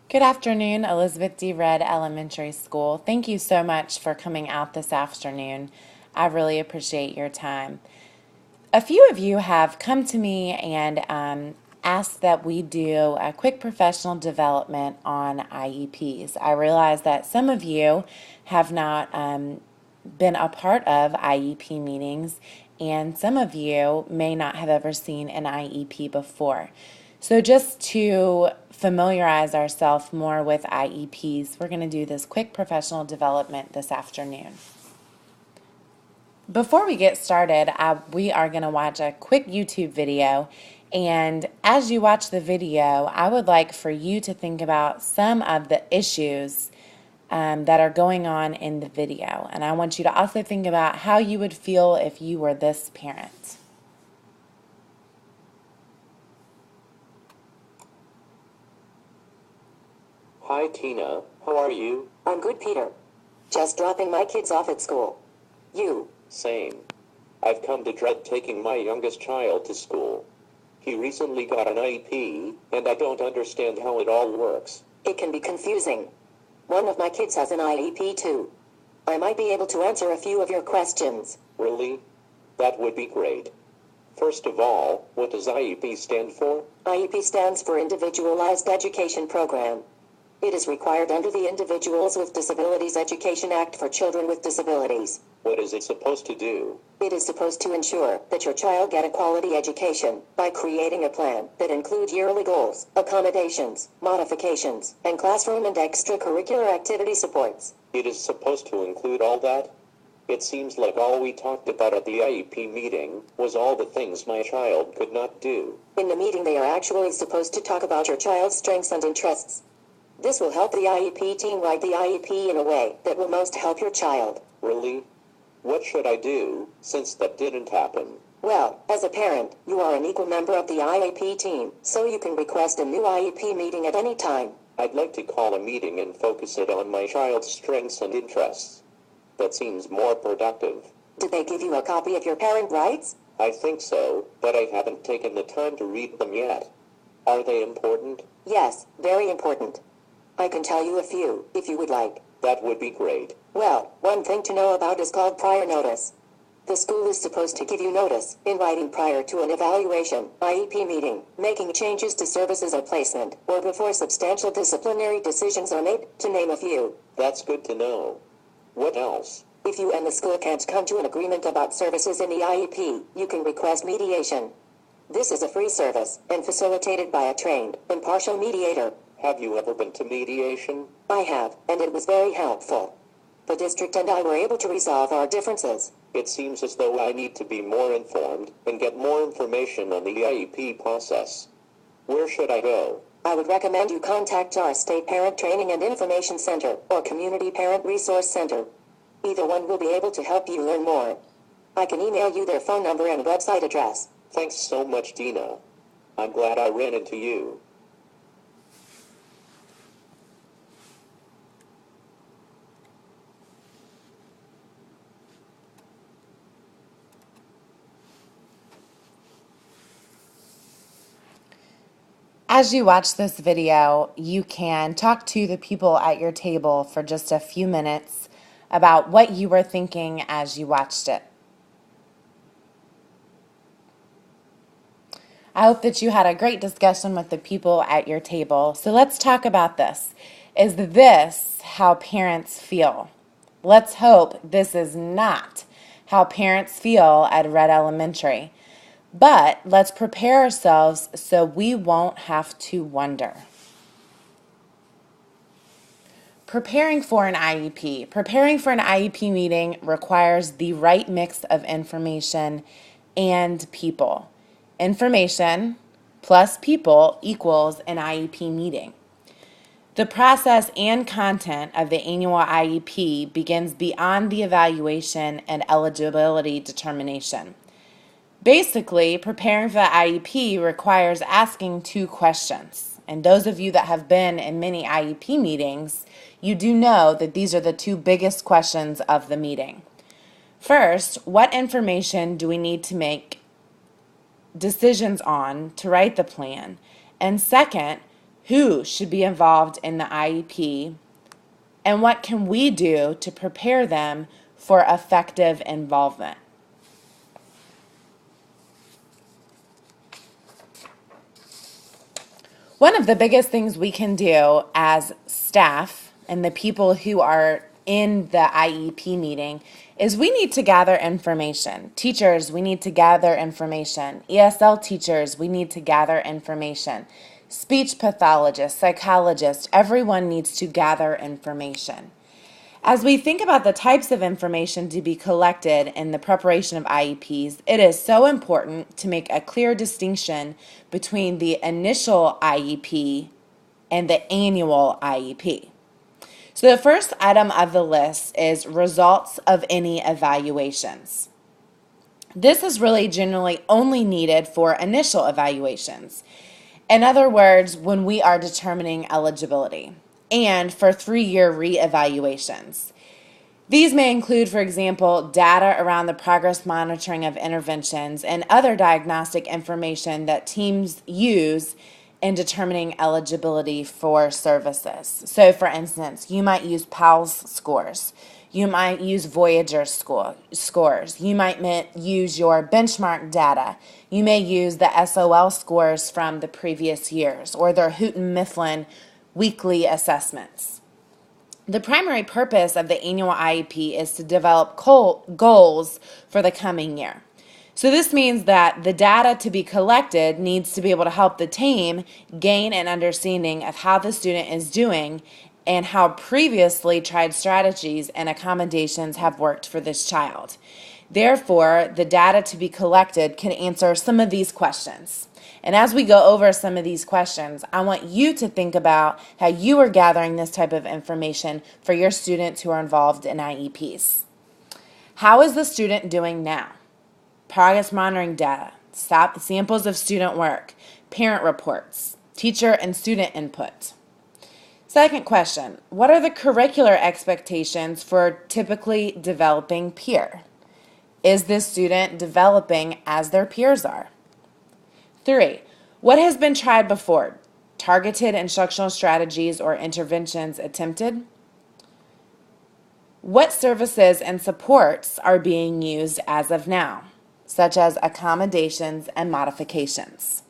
Good afternoon, Elizabeth D. Red Elementary School. Thank you so much for coming out this afternoon. I really appreciate your time. A few of you have come to me and asked that we do a quick professional development on IEPs. I realize that some of you have not been a part of IEP meetings, and some of you may not have ever seen an IEP before. So just to familiarize ourselves more with IEPs, we're going to do this quick professional development this afternoon. Before we get started, we are going to watch a quick YouTube video. And as you watch the video, I would like for you to think about some of the issues that are going on in the video. And I want you to also think about how you would feel if you were this parent. Hi Tina, how are you? I'm good, Peter. Just dropping my kids off at school. You? Same. I've come to dread taking my youngest child to school. He recently got an IEP, and I don't understand how it all works. It can be confusing. One of my kids has an IEP too. I might be able to answer a few of your questions. Really? That would be great. First of all, what does IEP stand for? IEP stands for Individualized Education Program. It is required under the Individuals with Disabilities Education Act for children with disabilities. What is it supposed to do? It is supposed to ensure that your child get a quality education by creating a plan that includes yearly goals, accommodations, modifications, and classroom and extracurricular activity supports. It is supposed to include all that? It seems like all we talked about at the IEP meeting was all the things my child could not do. In the meeting, they are actually supposed to talk about your child's strengths and interests. This will help the IEP team write the IEP in a way that will most help your child. Really? What should I do, since that didn't happen? Well, as a parent, you are an equal member of the IEP team, so you can request a new IEP meeting at any time. I'd like to call a meeting and focus it on my child's strengths and interests. That seems more productive. Did they give you a copy of your parent rights? I think so, but I haven't taken the time to read them yet. Are they important? Yes, very important. I can tell you a few, if you would like. That would be great. Well, one thing to know about is called prior notice. The school is supposed to give you notice, in writing prior to an evaluation, IEP meeting, making changes to services or placement, or before substantial disciplinary decisions are made, to name a few. That's good to know. What else? If you and the school can't come to an agreement about services in the IEP, you can request mediation. This is a free service, and facilitated by a trained, impartial mediator. Have you ever been to mediation? I have, and it was very helpful. The district and I were able to resolve our differences. It seems as though I need to be more informed and get more information on the IEP process. Where should I go? I would recommend you contact our State Parent Training and Information Center or Community Parent Resource Center. Either one will be able to help you learn more. I can email you their phone number and website address. Thanks so much, Dina. I'm glad I ran into you. As you watch this video, you can talk to the people at your table for just a few minutes about what you were thinking as you watched it. I hope that you had a great discussion with the people at your table. So let's talk about this. Is this how parents feel? Let's hope this is not how parents feel at Red Elementary. But let's prepare ourselves so we won't have to wonder. Preparing for an IEP. Preparing for an IEP meeting requires the right mix of information and people. Information plus people equals an IEP meeting. The process and content of the annual IEP begins beyond the evaluation and eligibility determination. Basically, preparing for the IEP requires asking two questions. And those of you that have been in many IEP meetings, you do know that these are the two biggest questions of the meeting. First, what information do we need to make decisions on to write the plan? And second, Who should be involved in the IEP? And what can we do to prepare them for effective involvement? One of the biggest things we can do as staff and the people who are in the IEP meeting is we need to gather information. Teachers, we need to gather information. ESL teachers, we need to gather information. Speech pathologists, psychologists, everyone needs to gather information. As we think about the types of information to be collected in the preparation of IEPs, it is so important to make a clear distinction between the initial IEP and the annual IEP. So the first item of the list is results of any evaluations. This is really generally only needed for initial evaluations. In other words, when we are determining eligibility, and for 3-year reevaluations. These may include, for example, data around the progress monitoring of interventions and other diagnostic information that teams use in determining eligibility for services. So, for instance, you might use PALS scores. You might use Voyager scores. You might use your benchmark data. You may use the SOL scores from the previous years or their Houghton Mifflin weekly assessments. The primary purpose of the annual IEP is to develop goals for the coming year. So this means that the data to be collected needs to be able to help the team gain an understanding of how the student is doing and how previously tried strategies and accommodations have worked for this child. Therefore, the data to be collected can answer some of these questions. And as we go over some of these questions, I want you to think about how you are gathering this type of information for your students who are involved in IEPs. How is the student doing now? Progress monitoring data, samples of student work, parent reports, teacher and student input. Second question, what are the curricular expectations for typically developing peer? Is this student developing as their peers are? 3, what has been tried before? Targeted instructional strategies or interventions attempted? What services and supports are being used as of now, such as accommodations and modifications?